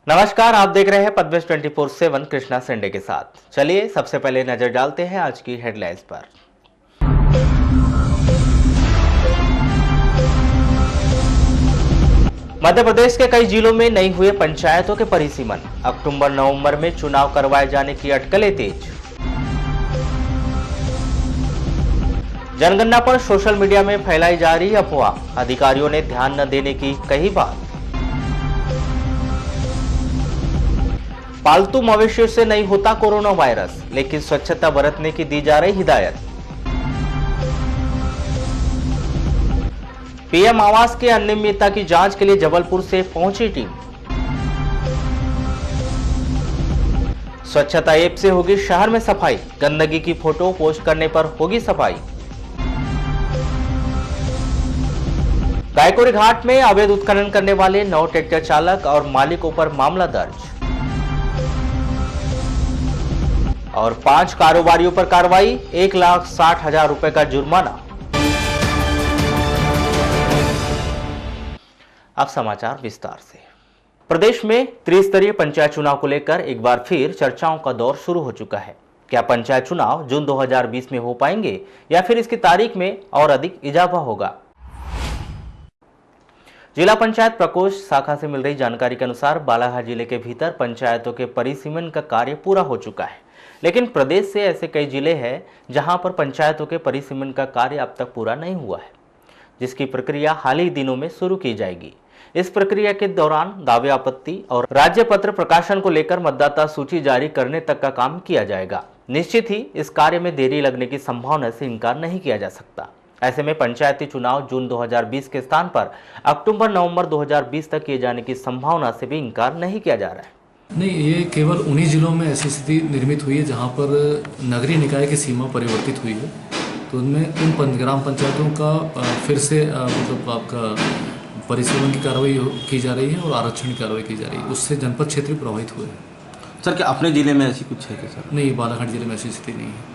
नमस्कार, आप देख रहे हैं पद्मेश 24/7 कृष्णा संडे के साथ। चलिए सबसे पहले नजर डालते हैं आज की हेडलाइंस पर। मध्य प्रदेश के कई जिलों में नहीं हुए पंचायतों के परिसीमन। अक्टूबर-नवंबर में चुनाव करवाए जाने की अटकलें तेज। जनगणना पर सोशल मीडिया में फैलाई जा रही अफवाह, अधिकारियों ने ध्यान न देने की कही बात। पालतू मवेशियों से नहीं होता कोरोना वायरस, लेकिन स्वच्छता बरतने की दी जा रही हिदायत। पीएम आवास के अनियमितता की जांच के लिए जबलपुर से पहुंची टीम। स्वच्छता ऐप से होगी शहर में सफाई, गंदगी की फोटो पोस्ट करने पर होगी सफाई। गायकोरी घाट में अवैध उत्खनन करने वाले 9 ट्रैक्टर चालक और मालिकों पर मामला दर्ज। और 5 कारोबारियों पर कार्रवाई, 1,60,000 रुपए का जुर्माना। अब समाचार विस्तार से। प्रदेश में त्रिस्तरीय पंचायत चुनाव को लेकर एक बार फिर चर्चाओं का दौर शुरू हो चुका है। क्या पंचायत चुनाव जून 2020 में हो पाएंगे या फिर इसकी तारीख में और अधिक इजाफा होगा? जिला पंचायत प्रकोष्ठ शाखा से मिल रही जानकारी के अनुसार बालाघाट जिले के भीतर पंचायतों के परिसीमन का कार्य पूरा हो चुका है, लेकिन प्रदेश से ऐसे कई जिले हैं जहां पर पंचायतों के परिसीमन का कार्य अब तक पूरा नहीं हुआ है, जिसकी प्रक्रिया हाल ही दिनों में शुरू की जाएगी। इस प्रक्रिया के दौरान दावे आपत्ति और राज्य पत्र प्रकाशन को लेकर मतदाता सूची जारी करने तक का काम किया जाएगा। निश्चित ही इस कार्य में देरी लगने की संभावना से इनकार नहीं किया जा सकता। ऐसे में पंचायती चुनाव जून 2020 के स्थान पर अक्टूबर-नवंबर 2020 तक किए जाने की संभावना से भी इनकार नहीं किया जा रहा है। नहीं, ये केवल उन्हीं जिलों में ऐसी स्थिति निर्मित हुई है जहाँ पर नगरीय निकाय की सीमा परिवर्तित हुई है, तो उनमें उन ग्राम पंचायतों का फिर से मतलब आपका परिसीमन की कार्रवाई की जा रही है और आरक्षण की कार्रवाई की जा रही है। उससे जनपद क्षेत्र प्रभावित हुए हैं। सर, क्या अपने ज़िले में ऐसी कुछ है क्या सर? नहीं, बालाघाट जिले में ऐसी स्थिति नहीं है।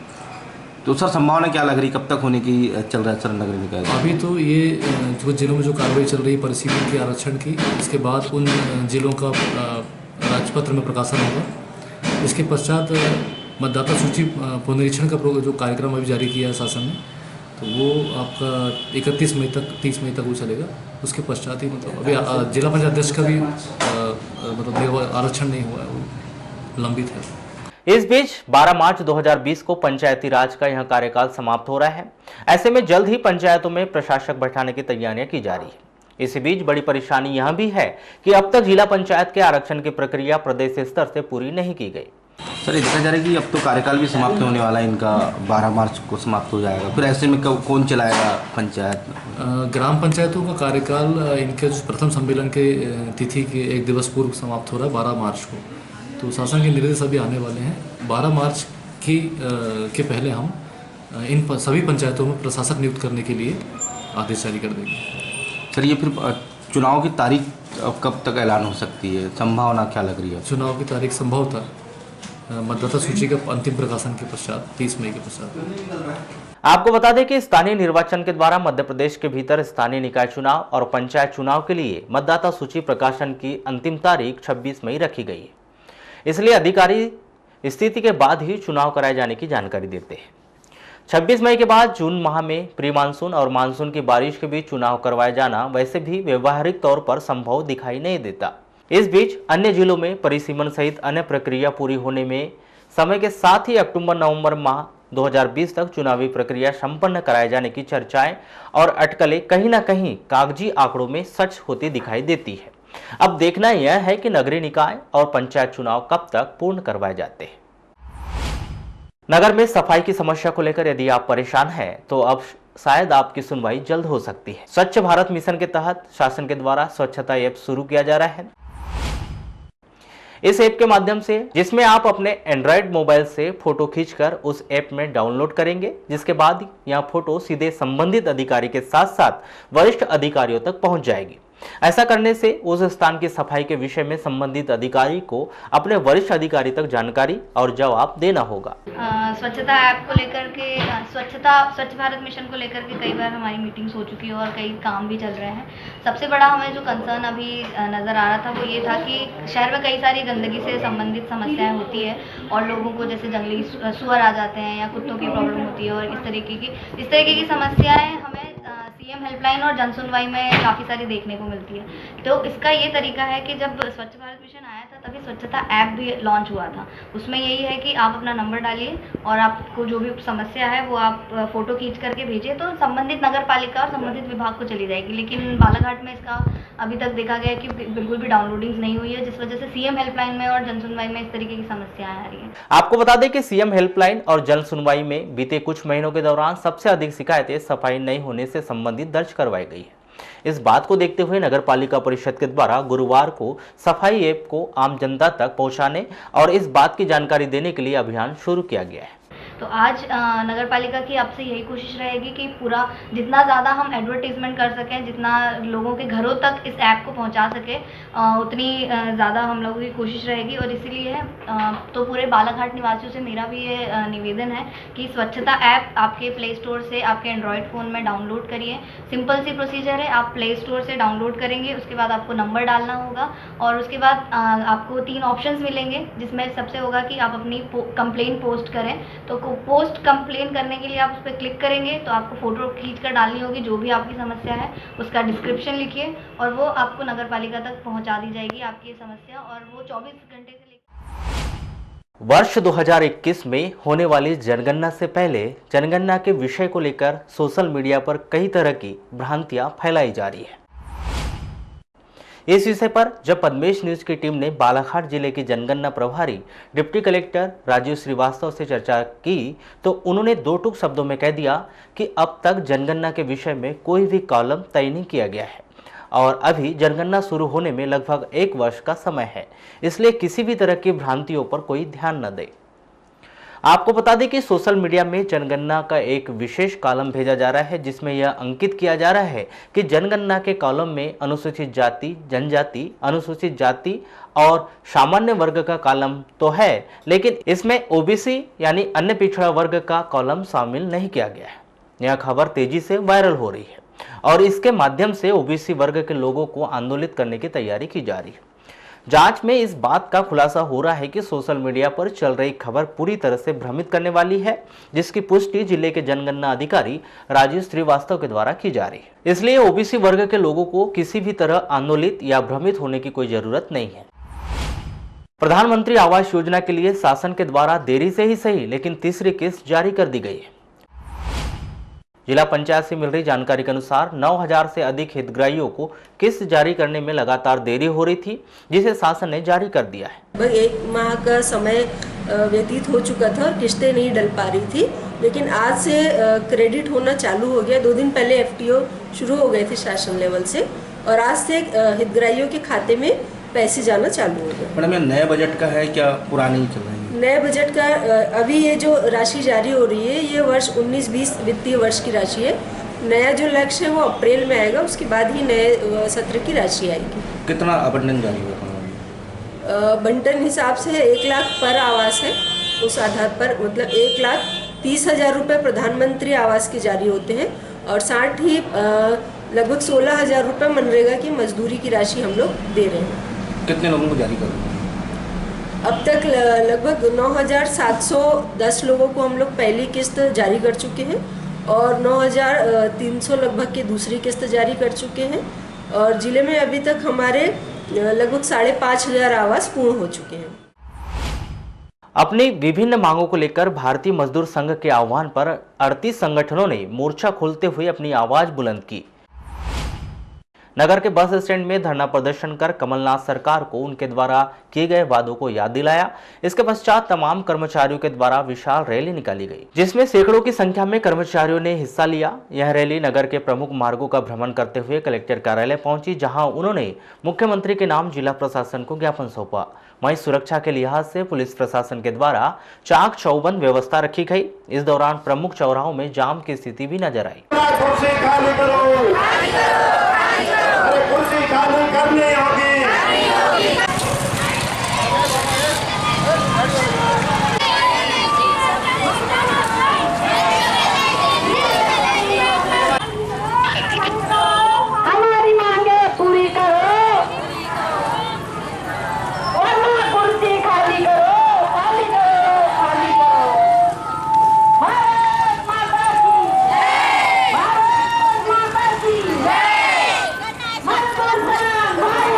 तो सर संभावना क्या लग रही, कब तक होने की चल रहा है सर नगरीय निकाय? अभी तो ये जो जिलों में जो कार्रवाई चल रही है परिसीमन की, आरक्षण की, इसके बाद उन जिलों का राजपत्र में प्रकाशन होगा। इसके पश्चात मतदाता सूची पुनरीक्षण का जो कार्यक्रम अभी जारी किया है शासन ने, तो वो आपका 31 मई तक 30 मई तक वो चलेगा। उसके पश्चात ही मतलब अभी जिला पंचायत अध्यक्ष का भी मतलब आरक्षण नहीं हुआ है, वो लंबित है। इस बीच 12 मार्च 2020 को पंचायती राज का यह कार्यकाल समाप्त हो रहा है। ऐसे में जल्द ही पंचायतों में प्रशासक बैठाने की तैयारियां की जा रही है। इसी बीच बड़ी परेशानी यह भी है कि अब तक जिला पंचायत के आरक्षण की प्रक्रिया प्रदेश स्तर से पूरी नहीं की गई। सर, ये देखा जा रहा है कि अब तो कार्यकाल भी समाप्त होने वाला है इनका, 12 मार्च को समाप्त हो जाएगा। फिर ऐसे में कौन चलाएगा पंचायत? ग्राम पंचायतों का कार्यकाल इनके प्रथम सम्मेलन के तिथि के 1 दिवस पूर्व समाप्त हो रहा है 12 मार्च को। तो शासन के निर्देश अभी आने वाले हैं। 12 मार्च के पहले हम इन सभी पंचायतों में प्रशासक नियुक्त करने के लिए आदेश जारी कर देंगे। सर, ये फिर चुनाव की तारीख कब तक ऐलान हो सकती है, संभावना क्या लग रही है? चुनाव की तारीख संभवतः मतदाता सूची का अंतिम प्रकाशन के पश्चात 30 मई के पश्चात। आपको बता दें कि स्थानीय निर्वाचन के द्वारा मध्य प्रदेश के भीतर स्थानीय निकाय चुनाव और पंचायत चुनाव के लिए मतदाता सूची प्रकाशन की अंतिम तारीख 26 मई रखी गई है। इसलिए अधिकारी स्थिति के बाद ही चुनाव कराए जाने की जानकारी देते हैं। 26 मई के बाद जून माह में प्री मानसून और मानसून की बारिश के बीच चुनाव करवाए जाना वैसे भी व्यवहारिक तौर पर संभव दिखाई नहीं देता। इस बीच अन्य जिलों में परिसीमन सहित अन्य प्रक्रिया पूरी होने में समय के साथ ही अक्टूबर-नवंबर माह 2020 तक चुनावी प्रक्रिया संपन्न कराए जाने की चर्चाएं और अटकलें कहीं न कहीं कागजी आंकड़ों में सच होती दिखाई देती है। अब देखना यह है कि नगरीय निकाय और पंचायत चुनाव कब तक पूर्ण करवाए जाते हैं। नगर में सफाई की समस्या को लेकर यदि आप परेशान हैं तो अब शायद आपकी सुनवाई जल्द हो सकती है। स्वच्छ भारत मिशन के तहत शासन के द्वारा स्वच्छता ऐप शुरू किया जा रहा है। इस ऐप के माध्यम से जिसमें आप अपने एंड्रॉयड मोबाइल से फोटो खींचकर उस ऐप में डाउनलोड करेंगे, जिसके बाद यह फोटो सीधे संबंधित अधिकारी के साथ साथ वरिष्ठ अधिकारियों तक पहुंच जाएगी। ऐसा करने से उस स्थान की सफाई के विषय में संबंधित अधिकारी को अपने वरिष्ठ अधिकारी तक जानकारी और जवाब देना होगा। स्वच्छता ऐप को लेकर के स्वच्छ भारत मिशन को लेकर के कई बार हमारी मीटिंग्स हो चुकी है और कई काम भी चल रहे हैं। सबसे बड़ा हमें जो कंसर्न अभी नज़र आ रहा था वो ये था कि शहर में कई सारी गंदगी से संबंधित समस्याएं होती है और लोगों को जैसे जंगली सुअर आ जाते हैं या कुत्तों की प्रॉब्लम होती है और इस तरीके की समस्याएं हमें सीएम हेल्पलाइन और जन सुनवाई में काफ़ी सारी देखने को मिलती है। तो इसका ये तरीका है कि जब स्वच्छ भारत मिशन आया था तभी स्वच्छता ऐप भी लॉन्च हुआ था। उसमें यही है कि आप अपना नंबर डालिए और आपको जो भी समस्या है वो आप फ़ोटो खींच करके भेजिए तो संबंधित नगर पालिका और संबंधित विभाग को चली जाएगी। लेकिन बालाघाट में इसका अभी तक देखा गया कि बिल्कुल भी डाउनलोडिंग नहीं हुई है, जिस वजह से सीएम हेल्पलाइन में और जन सुनवाई में इस तरीके की समस्याएं आ रही हैं। आपको बता दें कि सीएम हेल्पलाइन और जन सुनवाई में बीते कुछ महीनों के दौरान सबसे अधिक शिकायतें सफाई नहीं होने से संबंधित दर्ज करवाई गई है। इस बात को देखते हुए नगर पालिका परिषद के द्वारा गुरुवार को सफाई ऐप को आम जनता तक पहुंचाने और इस बात की जानकारी देने के लिए अभियान शुरू किया गया है। तो आज नगर पालिका की आपसे यही कोशिश रहेगी कि पूरा जितना ज़्यादा हम एडवर्टीजमेंट कर सकें, जितना लोगों के घरों तक इस ऐप को पहुंचा सके उतनी ज़्यादा हम लोगों की कोशिश रहेगी। और इसीलिए तो पूरे बालाघाट निवासियों से मेरा भी ये निवेदन है कि स्वच्छता ऐप आपके प्ले स्टोर से आपके एंड्रॉयड फ़ोन में डाउनलोड करिए। सिंपल सी प्रोसीजर है, आप प्ले स्टोर से डाउनलोड करेंगे, उसके बाद आपको नंबर डालना होगा और उसके बाद आपको 3 ऑप्शंस मिलेंगे, जिसमें सबसे होगा कि आप अपनी कंप्लेंट पोस्ट करें। तो पोस्ट कंप्लेन करने के लिए आप उस पर क्लिक करेंगे तो आपको फ़ोटो खींच कर डालनी होगी, जो भी आपकी समस्या है उसका डिस्क्रिप्शन लिखिए और वो आपको नगर पालिका तक पहुंचा दी जाएगी आपकी समस्या, और वो 24 घंटे से लेकर वर्ष 2021 में होने वाली जनगणना से पहले जनगणना के विषय को लेकर सोशल मीडिया पर कई तरह की भ्रांतियां फैलाई जा रही है। इस विषय पर जब पद्मेश न्यूज की टीम ने बालाघाट जिले की जनगणना प्रभारी डिप्टी कलेक्टर राजीव श्रीवास्तव से चर्चा की तो उन्होंने 2 टूक शब्दों में कह दिया कि अब तक जनगणना के विषय में कोई भी कॉलम तय नहीं किया गया है और अभी जनगणना शुरू होने में लगभग 1 वर्ष का समय है, इसलिए किसी भी तरह की भ्रांतियों पर कोई ध्यान न दे। आपको बता दें कि सोशल मीडिया में जनगणना का एक विशेष कॉलम भेजा जा रहा है जिसमें यह अंकित किया जा रहा है कि जनगणना के कॉलम में अनुसूचित जाति, जनजाति, अनुसूचित जाति और सामान्य वर्ग का कॉलम तो है, लेकिन इसमें ओबीसी यानी अन्य पिछड़ा वर्ग का कॉलम शामिल नहीं किया गया है। यह खबर तेजी से वायरल हो रही है और इसके माध्यम से ओबीसी वर्ग के लोगों को आंदोलित करने की तैयारी की जा रही है। जांच में इस बात का खुलासा हो रहा है कि सोशल मीडिया पर चल रही खबर पूरी तरह से भ्रमित करने वाली है, जिसकी पुष्टि जिले के जनगणना अधिकारी राजीव श्रीवास्तव के द्वारा की जा रही है। इसलिए ओबीसी वर्ग के लोगों को किसी भी तरह आंदोलित या भ्रमित होने की कोई जरूरत नहीं है। प्रधानमंत्री आवास योजना के लिए शासन के द्वारा देरी से ही सही लेकिन तीसरी किस्त जारी कर दी गई है। जिला पंचायत से मिल रही जानकारी के अनुसार 9000 से अधिक हितग्राहियों को किस्त जारी करने में लगातार देरी हो रही थी, जिसे शासन ने जारी कर दिया है। लगभग 1 माह का समय व्यतीत हो चुका था और किस्तें नहीं डल पा रही थी, लेकिन आज से क्रेडिट होना चालू हो गया। 2 दिन पहले एफटीओ शुरू हो गए थे शासन लेवल से और आज से हितग्राहियों के खाते में पैसे जाना चालू हो गए। मैडम, ये नए बजट का है क्या पुरानी चल रही है? नए बजट का अभी ये जो राशि जारी हो रही है ये वर्ष 19-20 वित्तीय वर्ष की राशि है। नया जो लक्ष्य है वो अप्रैल में आएगा, उसके बाद ही नए सत्र की राशि आएगी। कितना आवंटन जारी हुआ? बंटन हिसाब से 1 लाख पर आवास है, उस आधार पर मतलब 1,30,000 रुपये प्रधानमंत्री आवास के जारी होते हैं और साथ ही लगभग 16,000 रुपये मनरेगा की मजदूरी की राशि हम लोग दे रहे हैं। कितने लोगों को जारी कर रहे हैं? अब तक लगभग 9,710 लोगों को हम लोग पहली किस्त जारी कर चुके हैं और 9,300 लगभग की दूसरी किस्त जारी कर चुके हैं और जिले में अभी तक हमारे लगभग 5,500 आवास पूर्ण हो चुके हैं। अपनी विभिन्न मांगों को लेकर भारतीय मजदूर संघ के आह्वान पर 38 संगठनों ने मोर्चा खोलते हुए अपनी आवाज बुलंद की। नगर के बस स्टैंड में धरना प्रदर्शन कर कमलनाथ सरकार को उनके द्वारा किए गए वादों को याद दिलाया। इसके पश्चात तमाम कर्मचारियों के द्वारा विशाल रैली निकाली गई, जिसमें सैकड़ों की संख्या में कर्मचारियों ने हिस्सा लिया। यह रैली नगर के प्रमुख मार्गों का भ्रमण करते हुए कलेक्टर कार्यालय पहुंची, जहां उन्होंने मुख्यमंत्री के नाम जिला प्रशासन को ज्ञापन सौंपा। वहीं सुरक्षा के लिहाज से पुलिस प्रशासन के द्वारा चाक चौबंद व्यवस्था रखी गई। इस दौरान प्रमुख चौराहों में जाम की स्थिति भी नजर आई। चालू करनी होगी। हमारी मांगे पूरी करो, वरना कुर्सी खाली करो, खाली करो, खाली करो। भारत माता की जय, भारत माता की जय। मजबूत बना भाई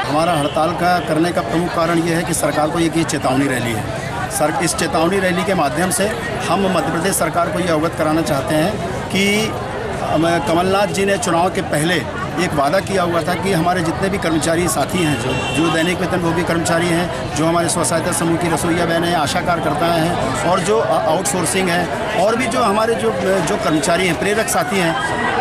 हमारा हड़ताल का करने का प्रमुख कारण ये है कि सरकार को ये चेतावनी रैली है। इस चेतावनी रैली के माध्यम से हम मध्य प्रदेश सरकार को ये अवगत कराना चाहते हैं कि कमलनाथ जी ने चुनाव के पहले एक वादा किया हुआ था कि हमारे जितने भी कर्मचारी साथी हैं जो दैनिक वेतनभोगी कर्मचारी हैं, जो हमारे स्व सहायता समूह की रसोइया बहनें हैं, आशा कार्यकर्ता हैं और जो आउटसोर्सिंग है और भी जो हमारे जो कर्मचारी हैं, प्रेरक साथी हैं,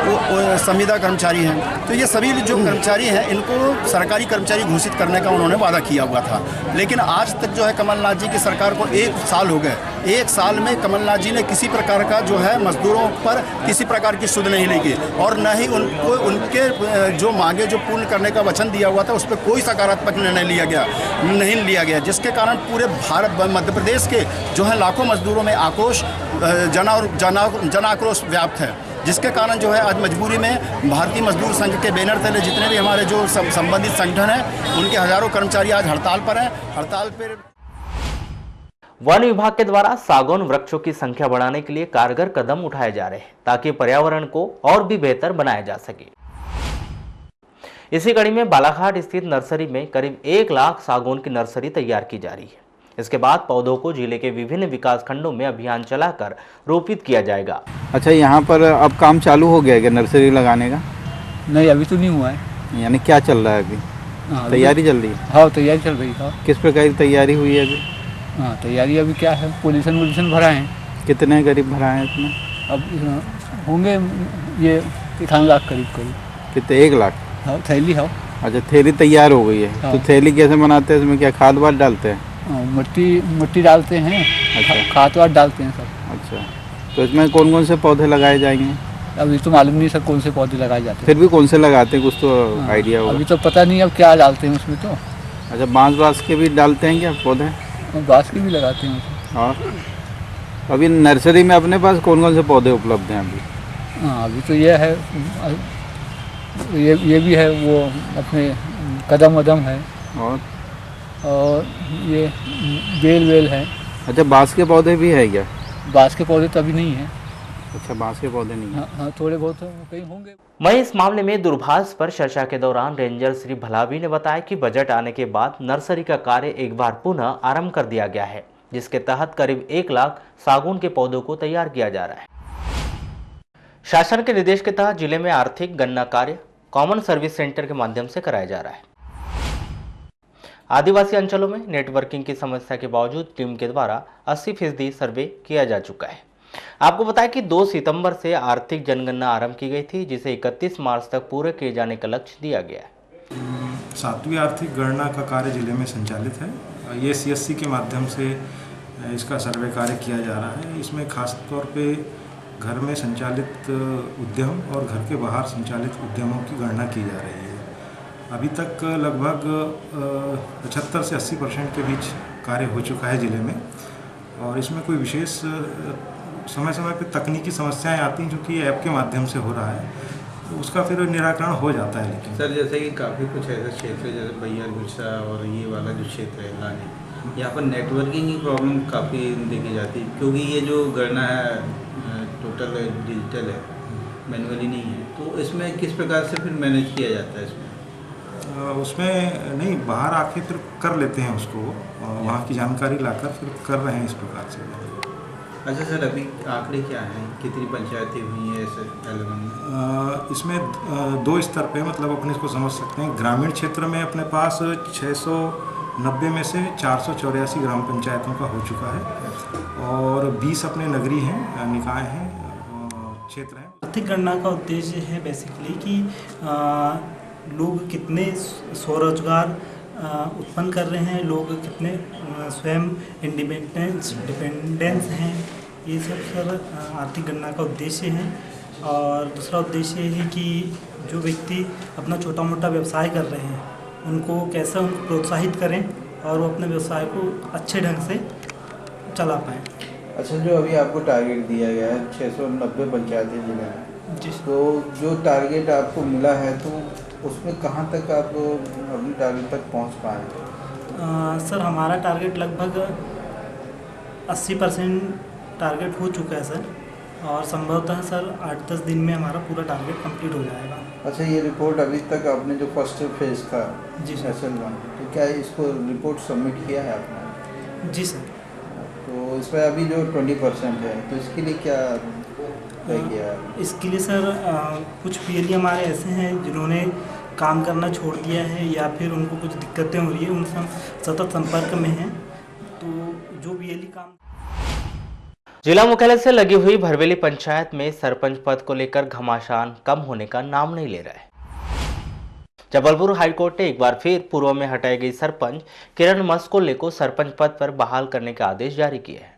वो संविदा कर्मचारी हैं, तो ये सभी जो कर्मचारी हैं इनको सरकारी कर्मचारी घोषित करने का उन्होंने वादा किया हुआ था। लेकिन आज तक जो है कमलनाथ जी की सरकार को 1 साल हो गए। 1 साल में कमलनाथ जी ने किसी प्रकार का जो है मजदूरों पर किसी प्रकार की सुध नहीं ली और न ही उनको उनके जो मांगे जो पूर्ण करने का वचन दिया हुआ था उस पर कोई सकारात्मक निर्णय नहीं लिया गया, जिसके कारण पूरे भारत मध्य प्रदेश के जो है लाखों मजदूरों में आक्रोश जन आक्रोश व्याप्त है, जिसके कारण जो है आज मजबूरी में भारतीय मजदूर संघ के बैनर तले जितने भी हमारे जो संबंधित संगठन हैं उनके हजारों कर्मचारी आज हड़ताल पर हैं। हड़ताल पर वन विभाग के द्वारा सागौन वृक्षों की संख्या बढ़ाने के लिए कारगर कदम उठाए जा रहे हैं ताकि पर्यावरण को और भी बेहतर बनाया जा सके। इसी कड़ी में बालाघाट स्थित नर्सरी में करीब 1 लाख सागौन की नर्सरी तैयार की जा रही है। इसके बाद पौधों को जिले के विभिन्न विकास खंडों में अभियान चलाकर रोपित किया जाएगा। अच्छा, यहाँ पर अब काम चालू हो गया है क्या नर्सरी लगाने का? नहीं, अभी तो नहीं हुआ है। यानी क्या चल रहा है अभी? तैयारी चल रही है? हाँ, तैयारी चल रही है। किस प्रकार की तैयारी हुई है अभी? हाँ, तैयारी अभी क्या है, पोल्यूशन भरा है। कितने करीब भरा है इसमें? अब होंगे ये 51 लाख करीब। कितने? 1 लाख? हाँ, थैली है। अच्छा, थैली तैयार हो गई है। हाँ। तो थैली कैसे बनाते हैं? इसमें क्या खाद वाद डालते हैं? मिट्टी डालते हैं। अच्छा, खाद वाद डालते हैं सब। अच्छा, तो इसमें कौन कौन से पौधे लगाए जाएंगे? अभी तो मालूम नहीं सर कौन से पौधे लगाए जाते हैं। फिर भी कौन से लगाते हैं, कुछ तो आइडिया होगा? अभी तो पता नहीं अब क्या डालते हैं उसमें तो। अच्छा, बांस के भी डालते हैं क्या पौधे? बांस के भी लगाते हैं। और अभी नर्सरी में अपने पास कौन कौन से पौधे उपलब्ध हैं अभी? हाँ, अभी तो ये है, ये भी है, वो अपने कदम वदम है और ये बेल है। अच्छा, बांस के पौधे भी है क्या? बांस के पौधे तो अभी नहीं है। अच्छा, बांस के पौधे नहीं है। हाँ, थोड़े बहुत कहीं होंगे। वहीं इस मामले में दूरभाष पर चर्चा के दौरान रेंजर श्री भलावी ने बताया कि बजट आने के बाद नर्सरी का कार्य एक बार पुनः आरंभ कर दिया गया है, जिसके तहत करीब 1 लाख सागौन के पौधों को तैयार किया जा रहा है। शासन के निर्देश के तहत जिले में आर्थिक गणना कार्य कॉमन सर्विस सेंटर के माध्यम से कराया जा रहा है। आदिवासी अंचलों में नेटवर्किंग की समस्या के बावजूद टीम के द्वारा 80% सर्वे किया जा चुका है। आपको बताया कि 2 सितंबर से आर्थिक जनगणना आरंभ की गई थी, जिसे 31 मार्च तक पूरे किए जाने का लक्ष्य दिया गया है। 7वीं आर्थिक गणना का कार्य जिले में संचालित है। ये CSC के माध्यम से इसका सर्वे कार्य किया जा रहा है। इसमें खास तौर पे घर में संचालित उद्यम और घर के बाहर संचालित उद्यमों की गणना की जा रही है। अभी तक लगभग 75 से 80% के बीच कार्य हो चुका है जिले में और इसमें कोई विशेष समय समय पे तकनीकी समस्याएं आती हैं जो कि ऐप के माध्यम से हो रहा है, तो उसका फिर निराकरण हो जाता है। लेकिन सर, जैसे कि काफ़ी कुछ ऐसे क्षेत्र है जैसे भैया गुस्सा और ये वाला जो क्षेत्र है लाने, यहाँ पर नेटवर्किंग की प्रॉब्लम काफ़ी देखी जाती है, क्योंकि ये जो गणना है टोटल डिजिटल है, मैनुअली नहीं है। तो इसमें किस प्रकार से फिर मैनेज किया जाता है? उसमें नहीं, बाहर आके फिर कर लेते हैं उसको, वहाँ की जानकारी लाकर फिर कर रहे हैं इस प्रकार से। अच्छा सर, अभी आंकड़े क्या हैं, कितनी पंचायतें हुई हैं ऐसे एलेवन में? इसमें 2 स्तर पे मतलब अपने इसको समझ सकते हैं। ग्रामीण क्षेत्र में अपने पास 690 में से 484 ग्राम पंचायतों का हो चुका है और 20 अपने नगरी हैं, निकाय हैं, क्षेत्र हैं। आर्थिक गणना का उद्देश्य है बेसिकली कि लोग कितने स्वरोजगार उत्पन्न कर रहे हैं, लोग कितने स्वयं डिपेंडेंस हैं, ये सब आर्थिक गणना का उद्देश्य है। और दूसरा उद्देश्य है कि जो व्यक्ति अपना छोटा मोटा व्यवसाय कर रहे हैं उनको कैसे उनको प्रोत्साहित करें और वो अपने व्यवसाय को अच्छे ढंग से चला पाएँ। अच्छा, जो अभी आपको टारगेट दिया गया है 690 पंचायतें जिले में, तो जो टारगेट आपको मिला है तो उसमें कहाँ तक आप अपने टारगेट तक पहुँच पाए? सर, हमारा टारगेट लगभग 80% टारगेट हो चुका है सर, और संभवतः सर 8-10 दिन में हमारा पूरा टारगेट कंप्लीट हो जाएगा। अच्छा, ये रिपोर्ट अभी तक आपने जो फर्स्ट फेज था जी सर, SL1, तो क्या इसको रिपोर्ट सबमिट किया है आपने? जी सर। तो इसमें अभी जो 20% है तो इसके लिए क्या तय किया है? इसके लिए सर कुछ PLE हमारे ऐसे हैं जिन्होंने काम करना छोड़ दिया है या फिर उनको कुछ दिक्कतें हो रही है, उनसे हम सतत संपर्क में हैं। तो जो PLE काम जिला मुख्यालय से लगी हुई भरवेली पंचायत में सरपंच पद को लेकर घमासान कम होने का नाम नहीं ले रहा है। जबलपुर हाईकोर्ट ने एक बार फिर पूर्व में हटाई गई सरपंच किरण मस्कोले को सरपंच पद पर बहाल करने का आदेश जारी किया है।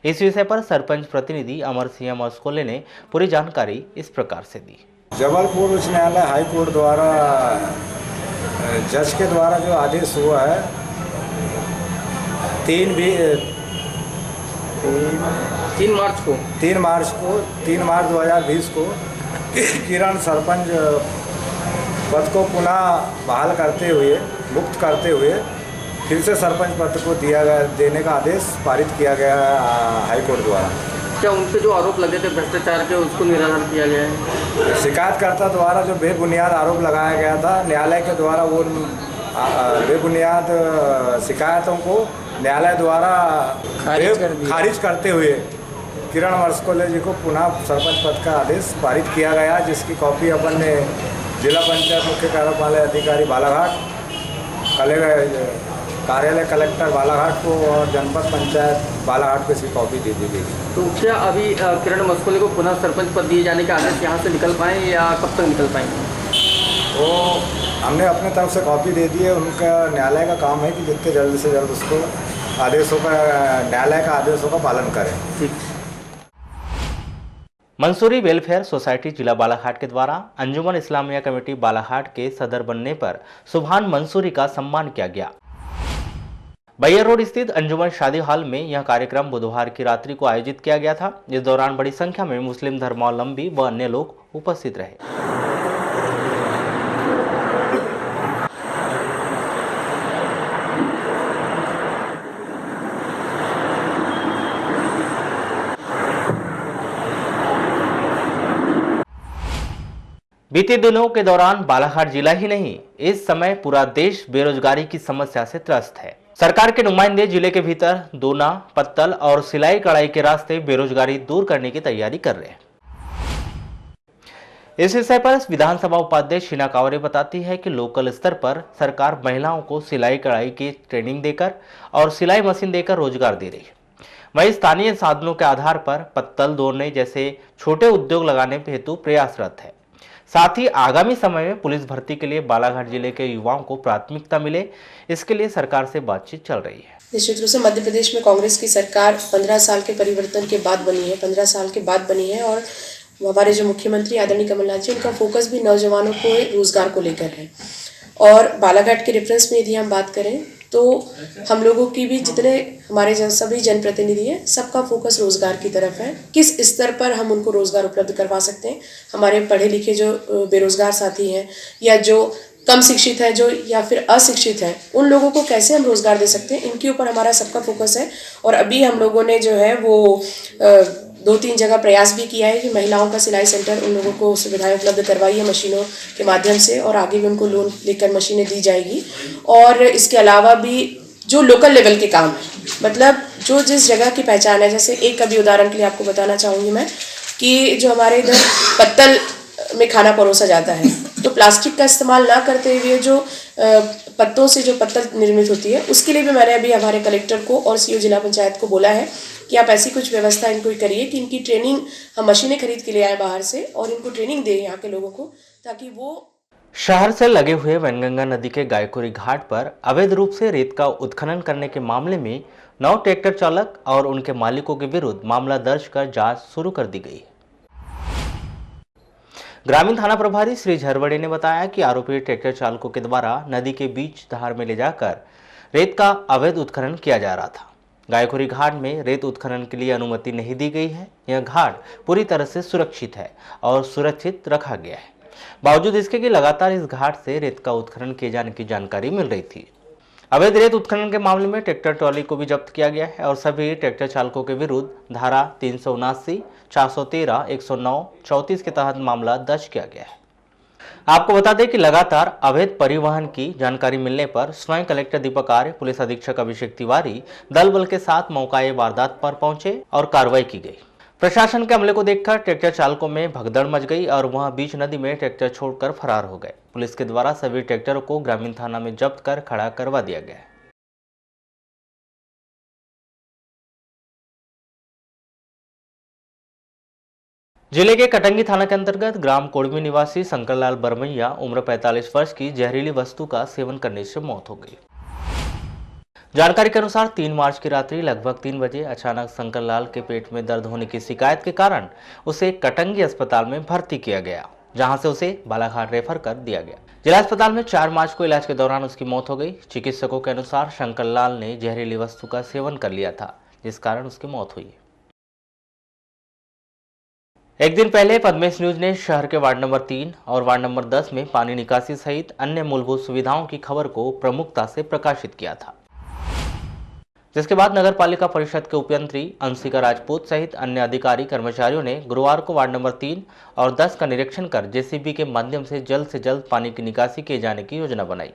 इस विषय पर सरपंच प्रतिनिधि अमर सिंह मस्कोले ने पूरी जानकारी इस प्रकार से दी। जबलपुर उच्च न्यायालय हाईकोर्ट द्वारा जज के द्वारा जो आदेश हुआ है 3 मार्च 2020 को किरण सरपंच पद को पुनः बहाल करते हुए, मुक्त करते हुए फिर से सरपंच पद को देने का आदेश पारित किया गया हाईकोर्ट द्वारा। क्या उनके जो आरोप लगे थे भ्रष्टाचार के उसको निराकरण किया गया है? शिकायतकर्ता द्वारा जो बेबुनियाद आरोप लगाया गया था, न्यायालय के द्वारा वो बेबुनियाद शिकायतों को न्यायालय द्वारा खारिज करते हुए किरण मस्कोले जी को पुनः सरपंच पद का आदेश पारित किया गया, जिसकी कॉपी अपन ने जिला पंचायत मुख्य कार्यपालक अधिकारी बालाघाट, कार्यालय कलेक्टर बालाघाट को और जनपद पंचायत बालाघाट को इसकी कॉपी दे दी गई। तो क्या अभी किरण मस्कोले को पुनः सरपंच पद दिए जाने का आदेश यहाँ से निकल पाएँ या कब तक निकल पाएंगे? वो हमने अपने तरफ से कॉपी दे दी है। उनका न्यायालय का काम है कि जितने जल्द से जल्द उसको आदेशों का, न्यायालय का आदेशों का पालन करें। मंसूरी वेलफेयर सोसाइटी जिला बालाघाट के द्वारा अंजुमन इस्लामिया कमेटी बालाघाट के सदर बनने पर सुभान मंसूरी का सम्मान किया गया। बैयर रोड स्थित अंजुमन शादी हॉल में यह कार्यक्रम बुधवार की रात्रि को आयोजित किया गया था। इस दौरान बड़ी संख्या में मुस्लिम धर्मावलंबी व अन्य लोग उपस्थित रहे। बीते दिनों के दौरान बालाघाट जिला ही नहीं, इस समय पूरा देश बेरोजगारी की समस्या से त्रस्त है। सरकार के नुमाइंदे जिले के भीतर दोना, पत्तल और सिलाई कढ़ाई के रास्ते बेरोजगारी दूर करने की तैयारी कर रहे हैं। इस विषय पर विधानसभा उपाध्यक्ष शीना कावरे बताती है कि लोकल स्तर पर सरकार महिलाओं को सिलाई कढ़ाई की ट्रेनिंग देकर और सिलाई मशीन देकर रोजगार दे रही है। वहीं स्थानीय साधनों के आधार पर पत्तल दोने जैसे छोटे उद्योग लगाने हेतु प्रयासरत है। साथ ही आगामी समय में पुलिस भर्ती के लिए बालाघाट जिले के युवाओं को प्राथमिकता मिले, इसके लिए सरकार से बातचीत चल रही है। निश्चित रूप से मध्य प्रदेश में कांग्रेस की सरकार 15 साल के परिवर्तन के बाद बनी है, 15 साल के बाद बनी है और हमारे जो मुख्यमंत्री आदरणीय कमलनाथ जी, उनका फोकस भी नौजवानों को रोजगार को लेकर है। और बालाघाट के रेफरेंस में यदि हम बात करें तो हम लोगों की भी जितने हमारे सभी जनप्रतिनिधि हैं, सबका फोकस रोजगार की तरफ है। किस स्तर पर हम उनको रोजगार उपलब्ध करवा सकते हैं, हमारे पढ़े लिखे जो बेरोजगार साथी हैं या जो कम शिक्षित है जो या फिर अशिक्षित है, उन लोगों को कैसे हम रोजगार दे सकते हैं, इनके ऊपर हमारा सबका फोकस है। और अभी हम लोगों ने जो है वो 2-3 जगह प्रयास भी किया है कि महिलाओं का सिलाई सेंटर उन लोगों को सुविधाएं उपलब्ध करवाई है मशीनों के माध्यम से, और आगे भी उनको लोन लेकर मशीनें दी जाएगी। और इसके अलावा भी जो लोकल लेवल के काम है, मतलब जो जिस जगह की पहचान है, जैसे एक अभी उदाहरण के लिए आपको बताना चाहूँगी मैं कि जो हमारे इधर पत्तल में खाना परोसा जाता है, तो प्लास्टिक का इस्तेमाल ना करते हुए जो पत्तों से जो पत्तल निर्मित होती है, उसके लिए भी मैंने अभी हमारे कलेक्टर को और सीओ जिला पंचायत को बोला है कि आप ऐसी कुछ व्यवस्था इनको करिए कि इनकी ट्रेनिंग हम मशीनें खरीद के ले आए बाहर से और इनको ट्रेनिंग दें यहाँ के लोगों को, ताकि वो शहर से लगे हुए वैनगंगा नदी के गायकुरी घाट पर अवैध रूप से रेत का उत्खनन करने के मामले में 9 ट्रैक्टर चालक और उनके मालिकों के विरुद्ध मामला दर्ज कर जांच शुरू कर दी गई। ग्रामीण थाना प्रभारी श्री झरवड़े ने बताया कि आरोपी ट्रैक्टर चालकों के द्वारा नदी के बीच धार में ले जाकर रेत का अवैध उत्खनन किया जा रहा था। गायकुरी घाट में रेत उत्खनन के लिए अनुमति नहीं दी गई है। यह घाट पूरी तरह से सुरक्षित है और सुरक्षित रखा गया है। बावजूद इसके कि लगातार इस घाट से रेत का उत्खनन किए जाने की जानकारी मिल रही थी। अवैध रेत उत्खनन के मामले में ट्रैक्टर ट्रॉली को भी जब्त किया गया है और सभी ट्रैक्टर चालकों के विरुद्ध धारा 379, 413, 109, 34 के तहत मामला दर्ज किया गया है। आपको बता दें कि लगातार अवैध परिवहन की जानकारी मिलने पर स्वयं कलेक्टर दीपक आर्य, पुलिस अधीक्षक अभिषेक तिवारी दल बल के साथ मौके वारदात पर पहुंचे और कार्रवाई की गई। प्रशासन के हमले को देखकर ट्रैक्टर चालकों में भगदड़ मच गई और वहां बीच नदी में ट्रैक्टर छोड़कर फरार हो गए। पुलिस के द्वारा सभी ट्रैक्टरों को ग्रामीण थाना में जब्त कर खड़ा करवा दिया गया है। जिले के कटंगी थाना के अंतर्गत ग्राम कोड़वी निवासी शंकरलाल बरमैया उम्र 45 वर्ष की जहरीली वस्तु का सेवन करने से मौत हो गई। जानकारी के अनुसार 3 मार्च की रात्रि लगभग 3 बजे अचानक शंकरलाल के पेट में दर्द होने की शिकायत के कारण उसे कटंगी अस्पताल में भर्ती किया गया, जहां से उसे बालाघाट रेफर कर दिया गया। जिला अस्पताल में 4 मार्च को इलाज के दौरान उसकी मौत हो गई। चिकित्सकों के अनुसार शंकरलाल ने जहरीली वस्तु का सेवन कर लिया था, जिस कारण उसकी मौत हुई। एक दिन पहले पद्मेश न्यूज ने शहर के वार्ड नंबर 3 और वार्ड नंबर 10 में पानी निकासी सहित अन्य मूलभूत सुविधाओं की खबर को प्रमुखता से प्रकाशित किया था, जिसके बाद नगर पालिका परिषद के उपयंत्री अंशिका राजपूत सहित अन्य अधिकारी कर्मचारियों ने गुरुवार को वार्ड नंबर 3 और 10 का निरीक्षण कर जेसीबी के माध्यम से जल्द पानी की निकासी किए जाने की योजना बनाई।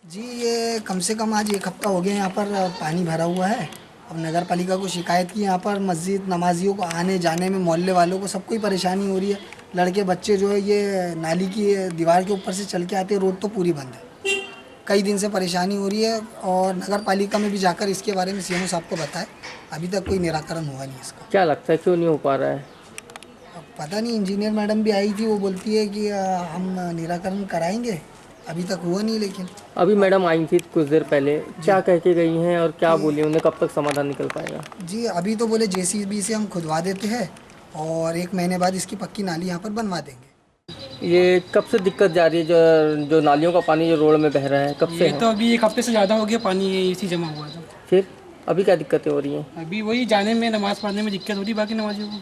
जी ये कम से कम आज 1 हफ्ता हो गया यहाँ पर पानी भरा हुआ है। अब नगर पालिका को शिकायत की, यहाँ पर मस्जिद नमाजियों को आने जाने में मोहल्ले वालों को सबको ही परेशानी हो रही है। लड़के बच्चे जो है ये नाली की दीवार के ऊपर से चल के आते हैं, रोड तो पूरी बंद है। कई दिन से परेशानी हो रही है और नगर पालिका में भी जाकर इसके बारे में सीएमओ साहब को बताए, अभी तक कोई निराकरण हुआ नहीं इसका। क्या लगता है क्यों नहीं हो पा रहा है? पता नहीं, इंजीनियर मैडम भी आई थी, वो बोलती है कि हम निराकरण कराएंगे, अभी तक हुआ नहीं। लेकिन अभी मैडम आई थी कुछ देर पहले, क्या कह के गई हैं और क्या बोली उन्हें, कब तक समाधान निकल पाएगा? जी अभी तो बोले जेसीबी से हम खुदवा देते हैं और 1 महीने बाद इसकी पक्की नाली यहाँ पर बनवा देंगे। ये कब से दिक्कत जा रही है, जो नालियों का पानी जो रोड में बह रहा है, कब से? तो अभी 1 हफ्ते से ज़्यादा हो गया, पानी इसी जमा हुआ था। फिर अभी क्या दिक्कतें हो रही हैं? अभी वही जाने में, नमाज़ पढ़ने में दिक्कत हो रही बाकी नमाजियों को।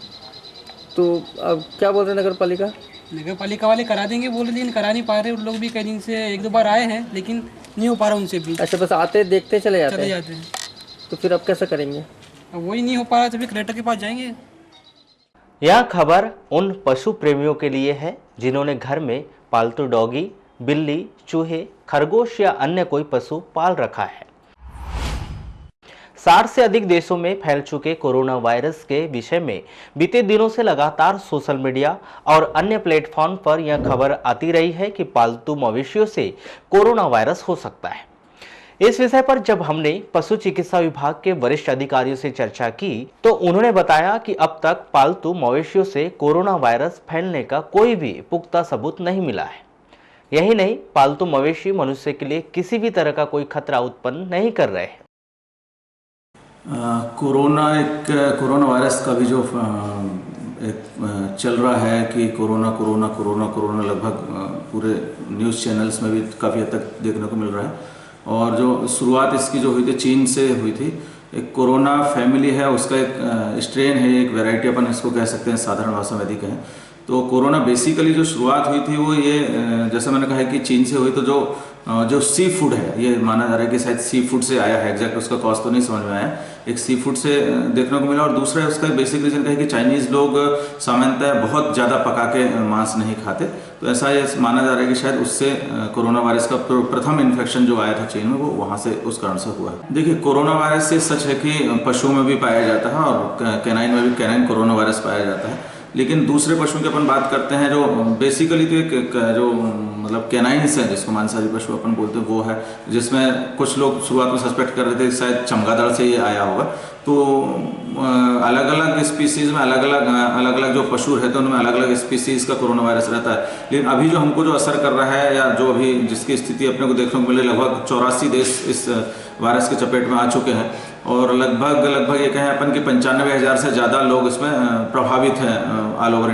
तो अब क्या बोल रहे हैं नगर पालिका? नगर पालिका वाले करा देंगे बोले, लेकिन करा नहीं पा रहे। उन लोग भी कई दिन से 1-2 बार आए हैं, लेकिन नहीं हो पा रहा उनसे भी। अच्छा, बस आते देखते चले जाते हैं। तो फिर अब कैसे करेंगे? अब वही नहीं हो पा रहा तो फिर कलेक्टर के पास जाएंगे। यह खबर उन पशु प्रेमियों के लिए है जिन्होंने घर में पालतू डॉगी, बिल्ली, चूहे, खरगोश या अन्य कोई पशु पाल रखा है। 60 से अधिक देशों में फैल चुके कोरोना वायरस के विषय में बीते दिनों से लगातार सोशल मीडिया और अन्य प्लेटफॉर्म पर यह खबर आती रही है कि पालतू मवेशियों से कोरोना वायरस हो सकता है। इस विषय पर जब हमने पशु चिकित्सा विभाग के वरिष्ठ अधिकारियों से चर्चा की तो उन्होंने बताया कि अब तक पालतू मवेशियों से कोरोना वायरस फैलने का कोई भी पुख्ता सबूत नहीं मिला है। यही नहीं, पालतू मवेशी मनुष्य के लिए किसी भी तरह का कोई खतरा उत्पन्न नहीं कर रहे हैं। कोरोना वायरस का भी जो एक चल रहा है कि कोरोना लगभग पूरे न्यूज़ चैनल्स में भी काफ़ी हद तक देखने को मिल रहा है। और जो शुरुआत इसकी जो हुई थी चीन से हुई थी। एक कोरोना फैमिली है, उसका एक स्ट्रेन है, एक वैरायटी अपन इसको कह सकते हैं, साधारण भाषा में यदि कहें तो। कोरोना बेसिकली जो शुरुआत हुई थी वो ये जैसा मैंने कहा है कि चीन से हुई। तो जो जो सी फूड है, ये माना जा रहा है कि शायद सी फूड से आया है, एग्जैक्ट उसका कॉज तो नहीं समझ में आया, एक सी फूड से देखने को मिला। और दूसरा उसका बेसिक रीज़न है कि चाइनीज़ लोग सामान्यतः बहुत ज़्यादा पका के मांस नहीं खाते, तो ऐसा ये माना जा रहा है कि शायद उससे कोरोना वायरस का प्रथम इन्फेक्शन जो आया था चीन में वो वहाँ से उस कारण से हुआ है। देखिए, कोरोना वायरस से सच है कि पशुओं में भी पाया जाता है और कैनाइन में भी कैनाइन कोरोना वायरस पाया जाता है, लेकिन दूसरे पशुओं की अपन बात करते हैं जो बेसिकली तो जो मतलब कैनाइन्स हैं, जिसको मांसाहारी पशु अपन बोलते हैं, वो है जिसमें कुछ लोग शुरुआत में सस्पेक्ट कर रहे थे शायद चमगादड़ से ये आया होगा। तो अलग अलग स्पीसीज़ में अलग अलग जो पशु रहते हैं उनमें अलग अलग स्पीसीज़ का कोरोना वायरस रहता है, लेकिन अभी जो हमको जो असर कर रहा है या जो अभी जिसकी स्थिति अपने को देखने को मिले, लगभग 84 देश इस वायरस के चपेट में आ चुके हैं और लगभग ये कहें अपन कि 95,000 से ज़्यादा लोग इसमें प्रभावित हैं ऑल ओवर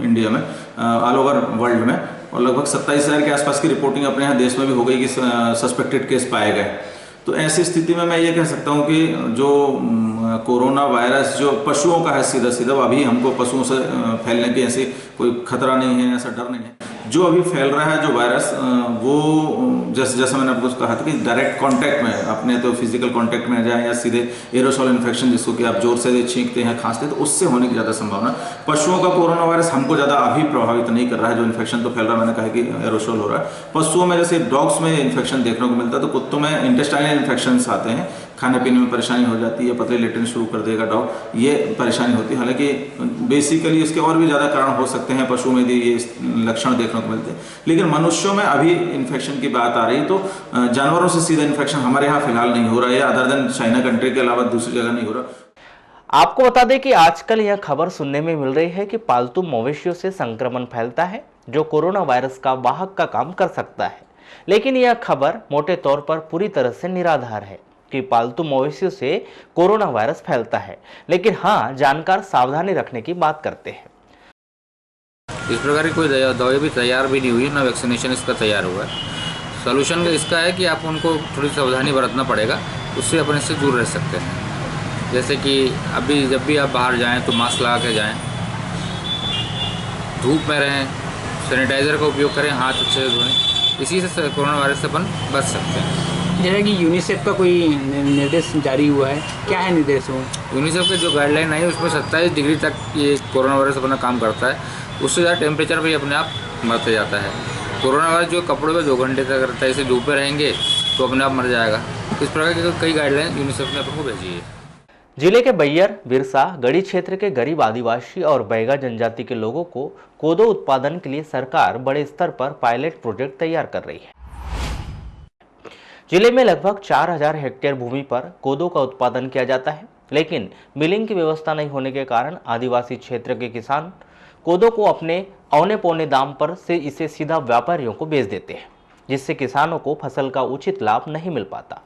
इंडिया में, ऑल ओवर वर्ल्ड में, और लगभग 27,000 के आसपास की रिपोर्टिंग अपने यहाँ देश में भी हो गई कि सस्पेक्टेड केस पाए गए। तो ऐसी स्थिति में मैं ये कह सकता हूँ कि जो कोरोना वायरस जो पशुओं का है सीधा अभी हमको पशुओं से फैलने की ऐसी कोई खतरा नहीं है, ऐसा डर नहीं है। जो अभी फैल रहा है जो वायरस वो जैसे मैंने आपको कहा था कि डायरेक्ट कांटेक्ट में अपने तो फिजिकल कांटेक्ट में जाए या सीधे एरोसोल इन्फेक्शन जिसको कि आप जोर से छींकते हैं खांसते हैं तो उससे होने की ज़्यादा संभावना। पशुओं का कोरोना वायरस हमको ज़्यादा अभी प्रभावित नहीं कर रहा है, जो इन्फेक्शन तो फैल रहा है मैंने कहा कि एरोसोल हो रहा है। पशुओं में जैसे डॉग्स में इन्फेक्शन देखने को मिलता है, तो कुत्तों में इंटेस्टाइनल इन्फेक्शंस आते हैं, खाने पीने में परेशानी हो जाती है, पतले लेटने शुरू कर देगा डॉग, ये परेशानी होती है। हालांकि बेसिकली इसके और भी ज़्यादा कारण हो सकते हैं, पशुओं में भी ये लक्षण देखने को मिलते हैं, लेकिन मनुष्यों में अभी इन्फेक्शन की बात आ रही है तो जानवरों से सीधा इन्फेक्शन हमारे यहाँ फिलहाल नहीं हो रहा है, अदर देन चाइना कंट्री के अलावा दूसरी जगह नहीं हो रहा। आपको बता दें कि आजकल यह खबर सुनने में मिल रही है कि पालतू मवेशियों से संक्रमण फैलता है जो कोरोना वायरस का वाहक का काम कर सकता है, लेकिन यह खबर मोटे तौर पर पूरी तरह से निराधार है कि पालतू मवेशियों से कोरोना वायरस फैलता है, लेकिन हाँ, जानकार सावधानी रखने की बात करते हैं। इस प्रकार की कोई दवाई भी तैयार भी नहीं हुई, ना वैक्सीनेशन इसका तैयार हुआ है। सोल्यूशन इसका है कि आप उनको थोड़ी सावधानी बरतना पड़ेगा, उससे अपन इससे दूर रह सकते हैं। जैसे कि अभी जब भी आप बाहर जाएं तो मास्क लगा के जाएं, धूप में रहें, सैनिटाइज़र का उपयोग करें, हाथ अच्छे से धोएं, इसी से कोरोना वायरस से अपन बच सकते हैं। जैसे कि यूनिसेफ का कोई निर्देश जारी हुआ है, क्या है निर्देश वो? यूनिसेफ के जो गाइडलाइन आई है उसमें 27 डिग्री तक ये कोरोना वायरस अपना काम करता है, उससे ज़्यादा टेम्परेचर भी अपने आप मरते जाता है। कोरोना वायरस जो कपड़ों में 2 घंटे तक रहता है, इसे धूप में रहेंगे तो अपने आप मर जाएगा। इस प्रकार की कई गाइडलाइन यूनिसेफ ने अपन को भेजी है। जिले के बैयर, बिरसा, गढ़ी क्षेत्र के गरीब आदिवासी और बैगा जनजाति के लोगों को कोदो उत्पादन के लिए सरकार बड़े स्तर पर पायलट प्रोजेक्ट तैयार कर रही है। जिले में लगभग 4000 हेक्टेयर भूमि पर कोदो का उत्पादन किया जाता है, लेकिन मिलिंग की व्यवस्था नहीं होने के कारण आदिवासी क्षेत्र के किसान कोदो को अपने औने पौने दाम पर से इसे सीधा व्यापारियों को बेच देते हैं, जिससे किसानों को फसल का उचित लाभ नहीं मिल पाता।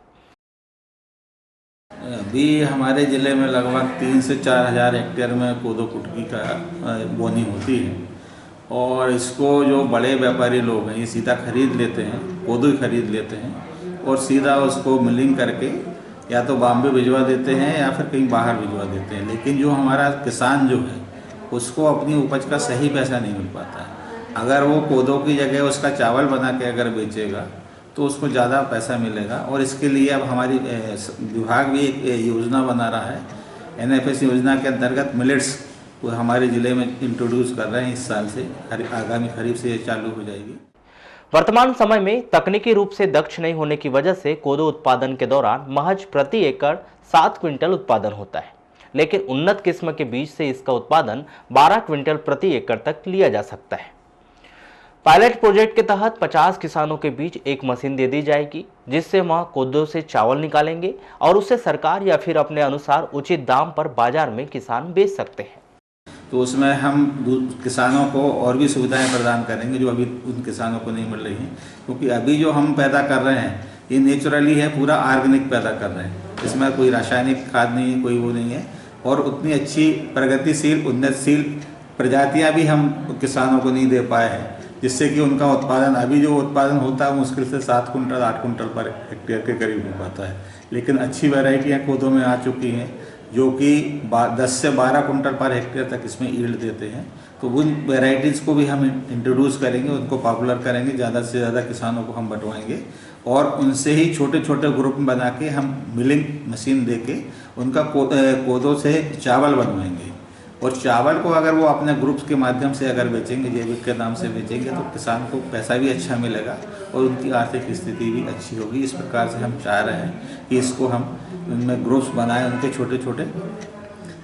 अभी हमारे ज़िले में लगभग 3 से 4,000 हेक्टेयर में कोदो कुटकी का बोनी होती है और इसको जो बड़े व्यापारी लोग हैं ये सीधा खरीद लेते हैं, कोदो ही खरीद लेते हैं और सीधा उसको मिलिंग करके या तो बॉम्बे भिजवा देते हैं या फिर कहीं बाहर भिजवा देते हैं। लेकिन जो हमारा किसान जो है उसको अपनी उपज का सही पैसा नहीं मिल पाता है। अगर वो कोदो की जगह उसका चावल बना के अगर बेचेगा तो उसको ज़्यादा पैसा मिलेगा और इसके लिए अब हमारी विभाग भी एक योजना बना रहा है। NFS योजना के अंतर्गत मिलेट्स वो हमारे ज़िले में इंट्रोड्यूस कर रहे हैं। इस साल से आगामी खरीफ से ये चालू हो जाएगी। वर्तमान समय में तकनीकी रूप से दक्ष नहीं होने की वजह से कोदो उत्पादन के दौरान महज प्रति एकड़ 7 क्विंटल उत्पादन होता है, लेकिन उन्नत किस्म के बीज से इसका उत्पादन 12 क्विंटल प्रति एकड़ तक लिया जा सकता है। पायलट प्रोजेक्ट के तहत 50 किसानों के बीच एक मशीन दे दी जाएगी, जिससे वह कोदो से चावल निकालेंगे और उसे सरकार या फिर अपने अनुसार उचित दाम पर बाजार में किसान बेच सकते हैं। तो उसमें हम किसानों को और भी सुविधाएं प्रदान करेंगे जो अभी उन किसानों को नहीं मिल रही हैं, क्योंकि अभी जो हम पैदा कर रहे हैं ये नेचुरली है, पूरा ऑर्गेनिक पैदा कर रहे हैं, इसमें कोई रासायनिक खाद नहीं है, कोई वो नहीं है और उतनी अच्छी प्रगतिशील उन्नतशील प्रजातियां भी हम किसानों को नहीं दे पाए हैं, जिससे कि उनका उत्पादन अभी जो उत्पादन होता है मुश्किल से 7 कुंटल 8 कुंटल पर हेक्टेयर के करीब हो पाता है। लेकिन अच्छी वैरायटियाँ कोदो में आ चुकी हैं जो कि 10 से 12 कुंटल पर हेक्टेयर तक इसमें ईल्ड देते हैं। तो उन वेराइटीज़ को भी हम इंट्रोड्यूस करेंगे, उनको पॉपुलर करेंगे, ज़्यादा से ज़्यादा किसानों को हम बंटवाएंगे और उनसे ही छोटे छोटे ग्रुप में बना के हम मिलिंग मशीन दे के उनका कोदों से चावल बनवाएंगे। और चावल को अगर वो अपने ग्रुप्स के माध्यम से अगर बेचेंगे, जैविक के नाम से बेचेंगे, तो किसान को पैसा भी अच्छा मिलेगा और उनकी आर्थिक स्थिति भी अच्छी होगी। इस प्रकार से हम चाह रहे हैं कि इसको हम उनमें ग्रुप्स बनाएं, उनके छोटे छोटे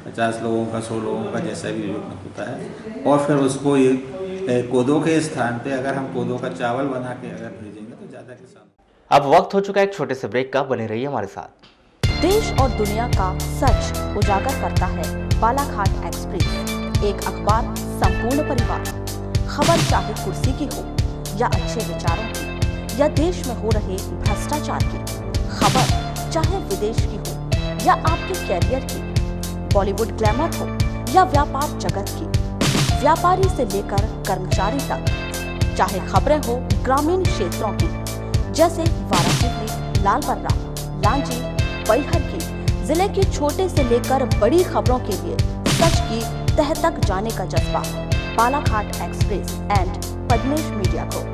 50 लोगों का, 100 लोगों का, जैसा भी होता है, और फिर उसको ये कोदों के स्थान पे अगर हम कोदों का चावल बना के अगर भेजेंगे तो ज़्यादा किसान। अब वक्त हो चुका है एक छोटे से ब्रेक का, बने रहिए हमारे साथ। देश और दुनिया का सच उजागर करता है बालाघाट एक्सप्रेस, एक अखबार संपूर्ण परिवार। खबर चाहे कुर्सी की हो या अच्छे विचारों की या देश में हो रहे भ्रष्टाचार की, खबर चाहे विदेश की हो या आपके कैरियर की, बॉलीवुड ग्लैमर हो या व्यापार जगत की, व्यापारी से लेकर कर्मचारी तक, चाहे खबरें हो ग्रामीण क्षेत्रों की जैसे वाराणसी, लालबर्रा, लांजी, बैहर की, जिले के छोटे से लेकर बड़ी खबरों के लिए सच की तह तक जाने का जज्बा, Balaghat express and Padmesh media को।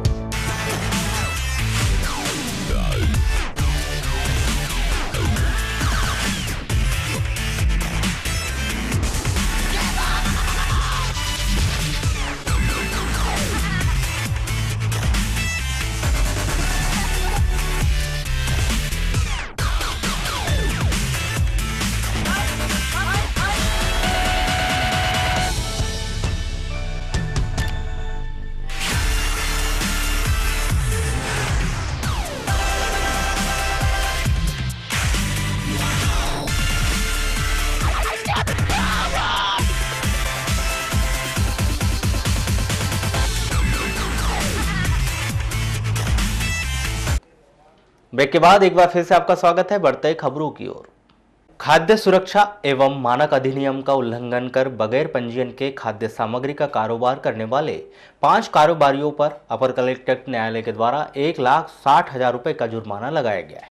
ब्रेक के बाद एक बार फिर से आपका स्वागत है। बढ़ते खबरों की ओर। खाद्य सुरक्षा एवं मानक अधिनियम का उल्लंघन कर बगैर पंजीयन के खाद्य सामग्री का कारोबार करने वाले 5 कारोबारियों पर अपर कलेक्टर न्यायालय के द्वारा 1,60,000 रुपए का जुर्माना लगाया गया है।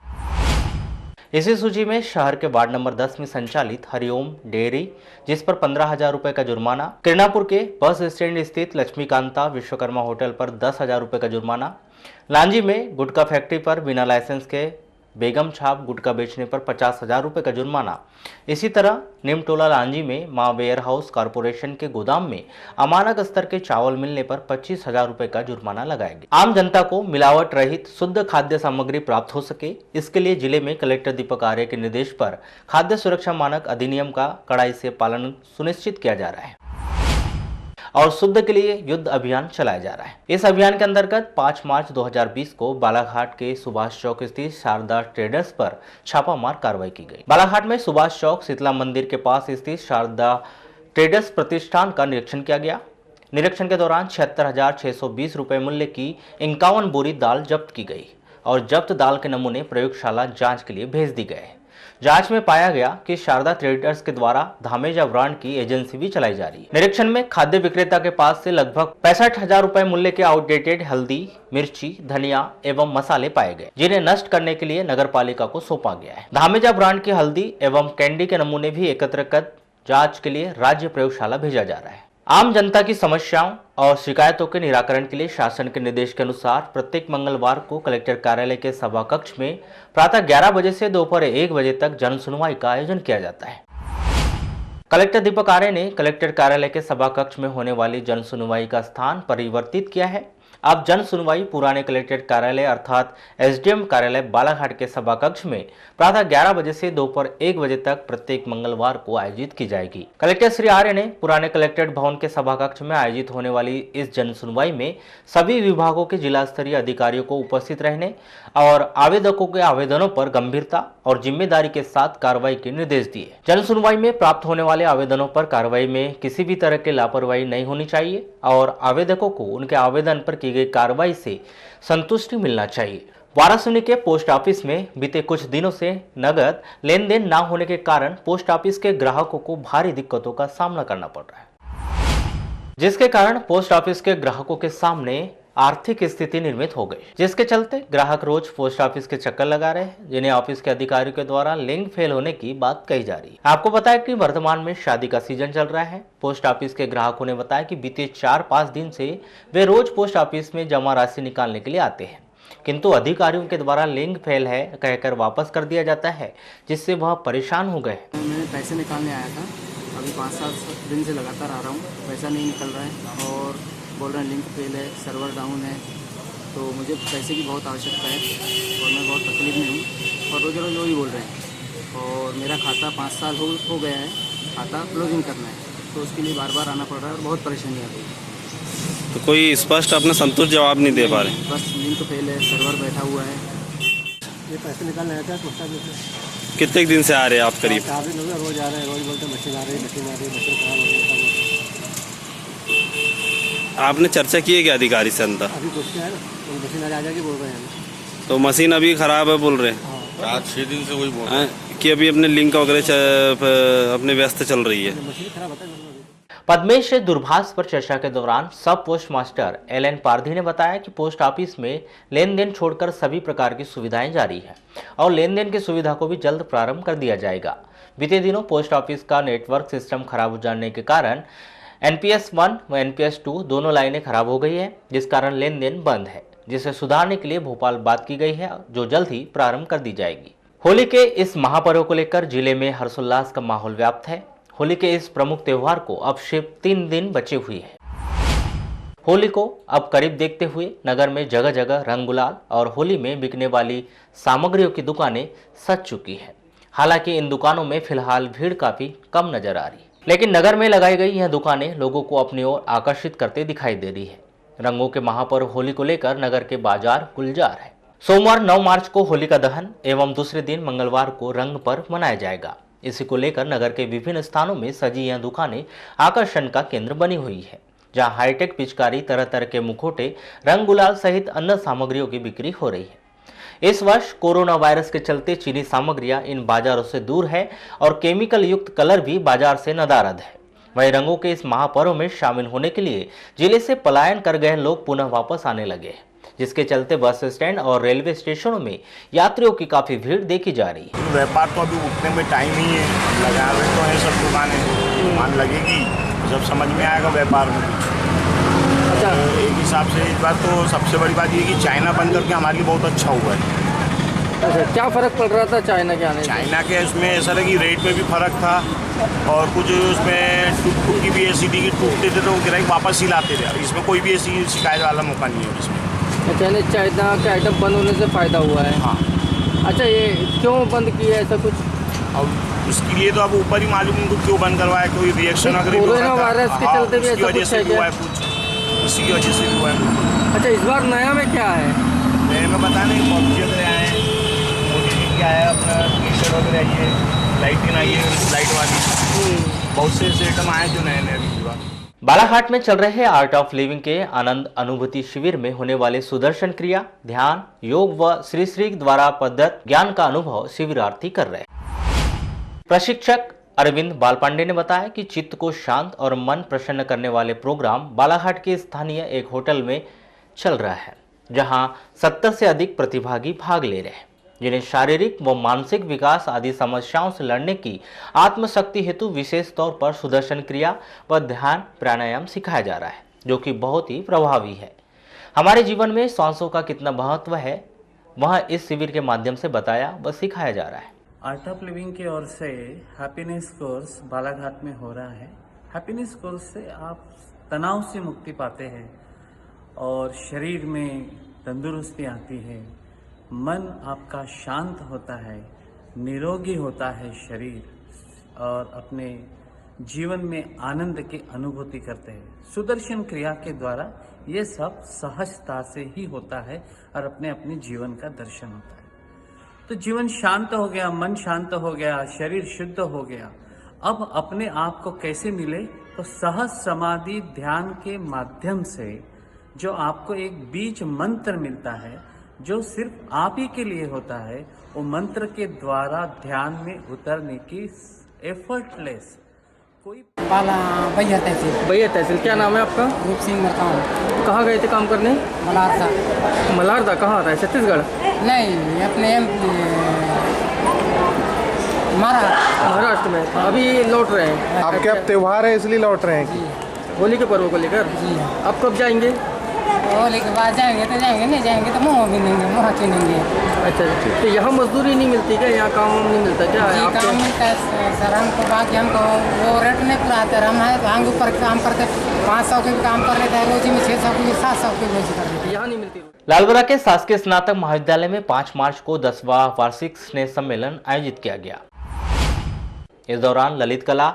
इसी सूची में शहर के वार्ड नंबर 10 में संचालित हरिओम डेयरी, जिस पर 15,000 रुपए का जुर्माना, किरणापुर के बस स्टैंड स्थित लक्ष्मीकांता विश्वकर्मा होटल पर 10,000 रुपए का जुर्माना, लांजी में गुटखा फैक्ट्री पर बिना लाइसेंस के बेगम छाप गुटखा बेचने पर 50,000 रुपए का जुर्माना। इसी तरह निमटोला लांजी में मां वेयर हाउस कॉरपोरेशन के गोदाम में अमानक स्तर के चावल मिलने पर 25,000 रुपए का जुर्माना लगाया गया। आम जनता को मिलावट रहित शुद्ध खाद्य सामग्री प्राप्त हो सके, इसके लिए जिले में कलेक्टर दीपक आर्य के निर्देश पर खाद्य सुरक्षा मानक अधिनियम का कड़ाई से पालन सुनिश्चित किया जा रहा है और शुद्ध के लिए युद्ध अभियान चलाया जा रहा है। इस अभियान के अंतर्गत 5 मार्च 2020 को बालाघाट के सुभाष चौक स्थित शारदा ट्रेडर्स पर छापामार कार्रवाई की गई। बालाघाट में सुभाष चौक शीतला मंदिर के पास स्थित शारदा ट्रेडर्स प्रतिष्ठान का निरीक्षण किया गया। निरीक्षण के दौरान 76,620 रुपए मूल्य की 51 बोरी दाल जब्त की गई और जब्त दाल के नमूने प्रयोगशाला जाँच के लिए भेज दी गए। जांच में पाया गया कि शारदा ट्रेडर्स के द्वारा धामेजा ब्रांड की एजेंसी भी चलाई जा रही है। निरीक्षण में खाद्य विक्रेता के पास से लगभग 65,000 रुपए मूल्य के आउटडेटेड हल्दी, मिर्ची, धनिया एवं मसाले पाए गए, जिन्हें नष्ट करने के लिए नगर पालिका को सौंपा गया है। धामेजा ब्रांड की हल्दी एवं कैंडी के नमूने भी एकत्र कर जाँच के लिए राज्य प्रयोगशाला भेजा जा रहा है। आम जनता की समस्याओं और शिकायतों के निराकरण के लिए शासन के निर्देश के अनुसार प्रत्येक मंगलवार को कलेक्टर कार्यालय के सभा कक्ष में प्रातः 11 बजे से दोपहर 1 बजे तक जन सुनवाई का आयोजन किया जाता है। कलेक्टर दीपक आर्य ने कलेक्टर कार्यालय के सभा कक्ष में होने वाली जन सुनवाई का स्थान परिवर्तित किया है। अब जन सुनवाई पुराने कलेक्ट्रेट कार्यालय अर्थात एसडीएम कार्यालय बालाघाट के सभा कक्ष में प्रातः 11 बजे से दोपहर 1 बजे तक प्रत्येक मंगलवार को आयोजित की जाएगी। कलेक्टर श्री आर्य ने पुराने कलेक्ट्रेट भवन के सभा कक्ष में आयोजित होने वाली इस जन सुनवाई में सभी विभागों के जिला स्तरीय अधिकारियों को उपस्थित रहने और आवेदकों के आवेदनों पर गंभीरता और जिम्मेदारी के साथ कार्रवाई के निर्देश दिए। जन सुनवाई में प्राप्त होने वाले आवेदनों पर कार्रवाई में किसी भी तरह की लापरवाही नहीं होनी चाहिए और आवेदकों को उनके आवेदन पर की गई कार्रवाई से संतुष्टि मिलना चाहिए। वाराणसी के पोस्ट ऑफिस में बीते कुछ दिनों से नगद लेन देन न होने के कारण पोस्ट ऑफिस के ग्राहकों को भारी दिक्कतों का सामना करना पड़ रहा है, जिसके कारण पोस्ट ऑफिस के ग्राहकों के सामने आर्थिक स्थिति निर्मित हो गई, जिसके चलते ग्राहक रोज पोस्ट ऑफिस के चक्कर लगा रहे हैं, जिन्हें ऑफिस के अधिकारियों के द्वारा लिंक फेल होने की बात कही जा रही है। आपको बताया कि वर्तमान में शादी का सीजन चल रहा है। पोस्ट ऑफिस के ग्राहकों ने बताया कि बीते 4-5 दिन से वे रोज पोस्ट ऑफिस में जमा राशि निकालने के लिए आते हैं, किंतु अधिकारियों के द्वारा लिंक फेल है कहकर वापस कर दिया जाता है, जिससे वह परेशान हो गए। मैंने पैसे निकालने आया था, अभी 5-7 दिन से लगातार आ रहा हूँ, पैसा नहीं निकल रहा है और बोल रहे हैं लिंक फेल है, सर्वर डाउन है। तो मुझे पैसे की बहुत आवश्यकता है और मैं बहुत तकलीफ में हूँ और रोज़ रोज़ वही बोल रहे हैं। और मेरा खाता 5 साल हो गया है, खाता क्लोजिंग करना है, तो उसके लिए बार बार आना पड़ रहा है और बहुत परेशानी आ रही है। तो कोई स्पष्ट अपना संतुष्ट जवाब नहीं दे पा रहे? बस लिंक फेल है, सर्वर बैठा हुआ है। ये पैसे निकालने आया था पोस्ट ऑफिस से। कितने दिन से आ रहे हैं आप करीब? काफ़ी लोग रोज आ रहे हैं, रोज बोलते मशीन आ रही है, मशीन आ रही है, मशीन खराब हो रही है। आपने चर्चा की है क्या अधिकारी से अंदर? अभी कुछ क्या है, मशीन आ जाएगी बोल रहे हैं। तो मशीन अभी खराब है बोल रहे हैं? आज 6 दिन से वही बोल रहे हैं कि अभी अपने लिंक वगैरह अपने व्यस्त चल रही है। मशीन खराब होता है। पद्मेश से दूरभाष पर चर्चा के दौरान सब पोस्ट मास्टर LN पारधी ने बताया कि पोस्ट ऑफिस में लेन देन छोड़कर सभी प्रकार की सुविधाएं जारी है और लेन देन की सुविधा को भी जल्द प्रारंभ कर दिया जाएगा। बीते दिनों पोस्ट ऑफिस का नेटवर्क सिस्टम खराब हो जाने के कारण NPS 1 व NPS 2 दोनों लाइनें खराब हो गई है, जिस कारण लेन देन बंद है, जिसे सुधारने के लिए भोपाल बात की गई है, जो जल्द ही प्रारंभ कर दी जाएगी। होली के इस महापर्व को लेकर जिले में हर्षोल्लास का माहौल व्याप्त है। होली के इस प्रमुख त्योहार को अब सिर्फ 3 दिन बचे हुए हैं। होली को अब करीब देखते हुए नगर में जगह जगह रंग गुलाल और होली में बिकने वाली सामग्रियों की दुकानें सज चुकी हैं। हालांकि इन दुकानों में फिलहाल भीड़ काफी कम नजर आ रही, लेकिन नगर में लगाई गई यह दुकानें लोगों को अपनी ओर आकर्षित करते दिखाई दे रही है। रंगों के महापर्व होली को लेकर नगर के बाजार गुलजार है। सोमवार 9 मार्च को होलिका दहन एवं दूसरे दिन मंगलवार को रंग पर्व मनाया जाएगा। इसी को लेकर नगर के विभिन्न स्थानों में सजी यह दुकानें आकर्षण का केंद्र बनी हुई है, जहां हाईटेक पिचकारी, तरह तरह के मुखौटे, रंग गुलाल सहित अन्य सामग्रियों की बिक्री हो रही है। इस वर्ष कोरोना वायरस के चलते चीनी सामग्रियां इन बाजारों से दूर है और केमिकल युक्त कलर भी बाजार से नदारद है। वहीं रंगों के इस महापर्व में शामिल होने के लिए जिले से पलायन कर गए लोग पुनः वापस आने लगे हैं, जिसके चलते बस स्टैंड और रेलवे स्टेशनों में यात्रियों की काफी भीड़ देखी जा रही है। व्यापार तो अभी उठने में टाइम ही है, लगा रहे तो है सब दुकानें, मान लगेगी जब समझ में आएगा व्यापार में कुछ। अच्छा, एक हिसाब से इस बात तो सबसे बड़ी बात ये कि चाइना बंद करके हमारे लिए बहुत अच्छा हुआ है। अच्छा, क्या फ़र्क पड़ रहा था चाइना के आने से? चाइना के उसमें ऐसा था कि रेट में भी फ़र्क था और कुछ उसमें टूट की भी ऐसी थी कि टूटते थे तो ग्राहक वापस ही लाते थे। इसमें कोई भी ऐसी शिकायत वाला मौका नहीं है इसमें। अच्छा, चाइना के आइटम बंद होने से फ़ायदा हुआ है। हाँ। अच्छा, ये क्यों बंद किया है ऐसा कुछ? अब उसके लिए तो अब ऊपर ही मालूम उनको क्यों बंद करवाया, कोई रिएक्शन अगर कोरोना वायरस के चलते भी ऐसा कुछ है क्या? इसी की वजह से भी हुआ है। अच्छा, इस बार नया में क्या है? नए में पता नहीं, पॉपी वगैरह आए हैं, मोदी क्या है अपना टी-शर्ट वगैरह आई है, लाइटिंग आई है, लाइट वाली, बहुत से आइटम आए जो नए नए अभी बार। बालाघाट में चल रहे आर्ट ऑफ लिविंग के आनंद अनुभूति शिविर में होने वाले सुदर्शन क्रिया, ध्यान, योग व श्री श्री द्वारा प्रदत्त ज्ञान का अनुभव शिविरार्थी कर रहे हैं। प्रशिक्षक अरविंद बालपांडे ने बताया कि चित्त को शांत और मन प्रसन्न करने वाले प्रोग्राम बालाघाट के स्थानीय एक होटल में चल रहा है, जहां 70 से अधिक प्रतिभागी भाग ले रहे हैं, जिन्हें शारीरिक व मानसिक विकास आदि समस्याओं से लड़ने की आत्मशक्ति हेतु विशेष तौर पर सुदर्शन क्रिया व ध्यान प्राणायाम सिखाया जा रहा है, जो कि बहुत ही प्रभावी है। हमारे जीवन में सांसों का कितना महत्व है वह इस शिविर के माध्यम से बताया व सिखाया जा रहा है। आर्ट ऑफ लिविंग की ओर से हैप्पीनेस कोर्स बालाघाट में हो रहा है। हैप्पीनेस कोर्स से आप तनाव से मुक्ति पाते हैं और शरीर में तंदुरुस्ती आती है, मन आपका शांत होता है, निरोगी होता है शरीर और अपने जीवन में आनंद की अनुभूति करते हैं। सुदर्शन क्रिया के द्वारा ये सब सहजता से ही होता है और अपने अपने जीवन का दर्शन होता है। तो जीवन शांत हो गया, मन शांत हो गया, शरीर शुद्ध हो गया। अब अपने आप को कैसे मिले? तो सहज समाधि ध्यान के माध्यम से जो आपको एक बीज मंत्र मिलता है, जो सिर्फ आप ही के लिए होता है, वो मंत्र के द्वारा ध्यान में उतरने की एफर्टलेस कोई भैया तहसील। क्या नाम है आपका? रूप सिंह मरकाम। कहाँ गए थे काम करने? मलारसा। मलारदा कहाँ आता है? छत्तीसगढ़? नहीं, अपने महाराष्ट्र में। अभी लौट रहे हैं? आपके अब त्यौहार है इसलिए लौट रहे हैं? होली के पर्व को लेकर? जी। अब कब जाएंगे? होली के बाद जाएंगे तो जाएंगे, नहीं जाएंगे तो मुँह गिनेंगे, मुँह चुनेंगे। अच्छा, तो यहाँ मजदूरी नहीं मिलती क्या? यहाँ काम नहीं मिलता क्या? काम मिलता है सर हमको, बाकी हमको वो रेट नहीं पूरा आता है। हम है भांग ऊपर काम करते 500 के भी काम कर लेते हैं रोजी में, 600 की 700 की रोजी कर लेते हैं। यहाँ नहीं मिलती। लालगोला के शासकीय स्नातक महाविद्यालय में 5 मार्च को 10वां वार्षिक स्नेह सम्मेलन आयोजित किया गया। इस दौरान ललित कला,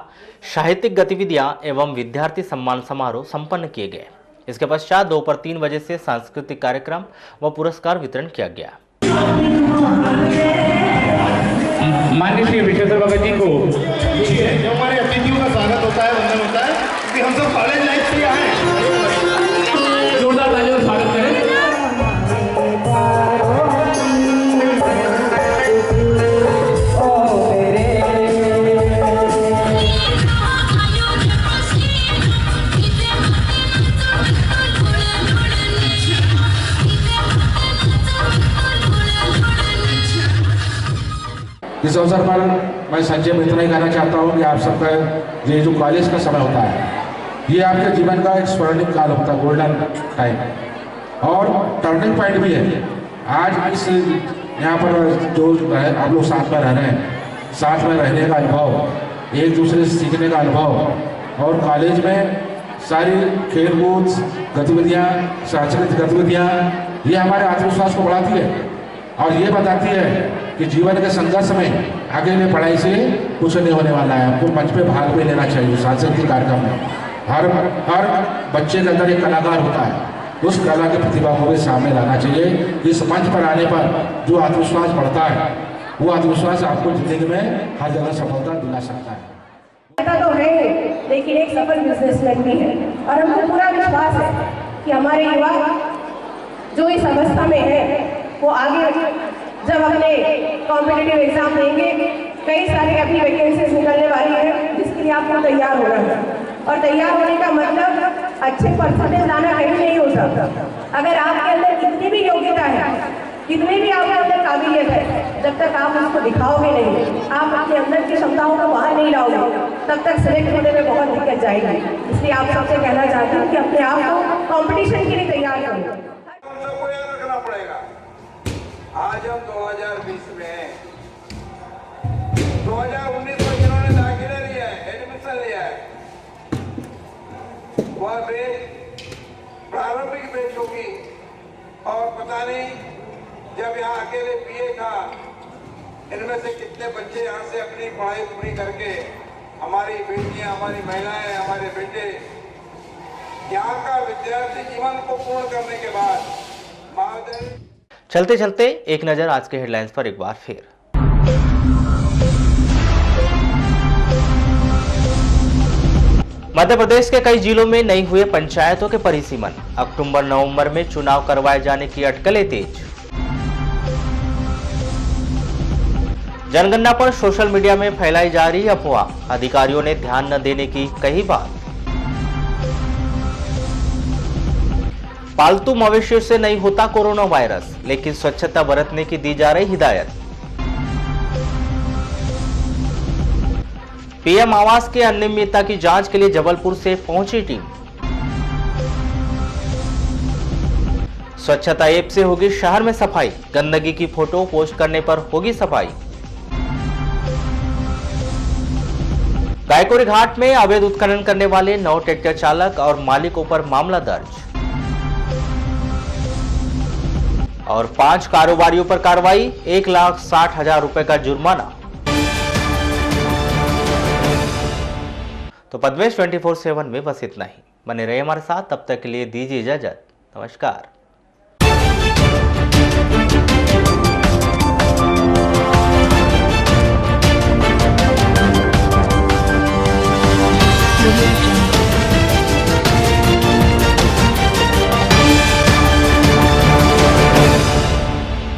साहित्यिक गतिविधियां एवं विद्यार्थी सम्मान समारोह संपन्न किए गए। इसके पश्चात दोपहर 3 बजे से सांस्कृतिक कार्यक्रम व पुरस्कार वितरण किया गया। माननीय श्री विश्वेश्वर भगत जी को जो हमारे अतिथियों का स्वागत होता है, वंदन होता है कि हम सब कॉलेज लाइफ से आए, जोरदार तालियों से स्वागत करें। इस अवसर पर मैं संजय में इतना ही कहना चाहता हूँ कि आप सबका ये जो कॉलेज का समय होता है, ये आपके जीवन का एक स्वर्णिम काल होता है, गोल्डन टाइम और टर्निंग पॉइंट भी है। आज इस यहाँ पर जो आप लोग साथ में रह रहे हैं, साथ में रहने का अनुभव, एक दूसरे से सीखने का अनुभव और कॉलेज में सारी खेलकूद गतिविधियाँ, सांस्कृतिक गतिविधियाँ, ये हमारे आत्मविश्वास को बढ़ाती है और ये बताती है कि जीवन के संघर्ष में अकेले पढ़ाई से कुछ नहीं होने वाला है। आपको मंच पे भाग भी लेना चाहिए। सांस्कृतिक कार्यक्रम में हर बच्चे के अंदर एक कलाकार होता है, उस कला की प्रतिभा को भी सामने लाना चाहिए। इस मंच पर आने पर जो आत्मविश्वास बढ़ता है, वो आत्मविश्वास आपको जिंदगी में हर जगह सफलता दिला सकता है। तो है, लेकिन एक सफल बिजनेसमैन भी है और हमको पूरा विश्वास है कि हमारे युवा जो इस अवस्था में है वो आगे जब अपने कॉम्पिटिटिव एग्जाम देंगे, कई सारे अभी वैकेंसीज निकलने वाली है जिसके लिए आपको तैयार होना है। और तैयार होने का मतलब अच्छे परसेंटेज लाना कहीं नहीं होता। अगर आपके अंदर कितनी भी योग्यता है, कितनी भी आपके अंदर काबिलियत है, जब तक आप उसको दिखाओगे नहीं, आप अपने अंदर की क्षमताओं को बाहर नहीं लाओगे, तब तक सिलेक्ट होने में बहुत दिक्कत जाएगी। इसलिए आप सबसे कहना चाहती हूँ कि अपने आप को कॉम्पिटिशन के लिए तैयार करें। आज हम 2020 में हैं। 2019 में जिन्होंने दाखिला लिया है, एडमिशन लिया है, वह बेच प्रारंभिक बेच होगी और पता नहीं जब यहाँ अकेले बीए था, इनमें से कितने बच्चे यहाँ से अपनी पढ़ाई पूरी करके, हमारी बेटियां, हमारी महिलाएं, हमारे बेटे यहाँ का विद्यार्थी जीवन को पूर्ण करने के बाद महाविद्यालय। चलते चलते एक नजर आज के हेडलाइंस पर एक बार फिर। मध्य प्रदेश के कई जिलों में नहीं हुए पंचायतों के परिसीमन। अक्टूबर-नवंबर में चुनाव करवाए जाने की अटकलें तेज। जनगणना पर सोशल मीडिया में फैलाई जा रही अफवाह, अधिकारियों ने ध्यान न देने की कही बात। पालतू मवेशियों से नहीं होता कोरोना वायरस, लेकिन स्वच्छता बरतने की दी जा रही हिदायत। पीएम आवास के अनियमितता की जांच के लिए जबलपुर से पहुंची टीम। स्वच्छता ऐप से होगी शहर में सफाई, गंदगी की फोटो पोस्ट करने पर होगी सफाई। गायकोरी घाट में अवैध उत्खनन करने वाले 9 ट्रैक्टर चालक और मालिकों पर मामला दर्ज और 5 कारोबारियों पर कार्रवाई, 1,60,000 रुपए का जुर्माना। तो पद्मेश 24/7 में बस इतना ही। बने रहे हमारे साथ, तब तक के लिए दीजिए इजाजत। नमस्कार।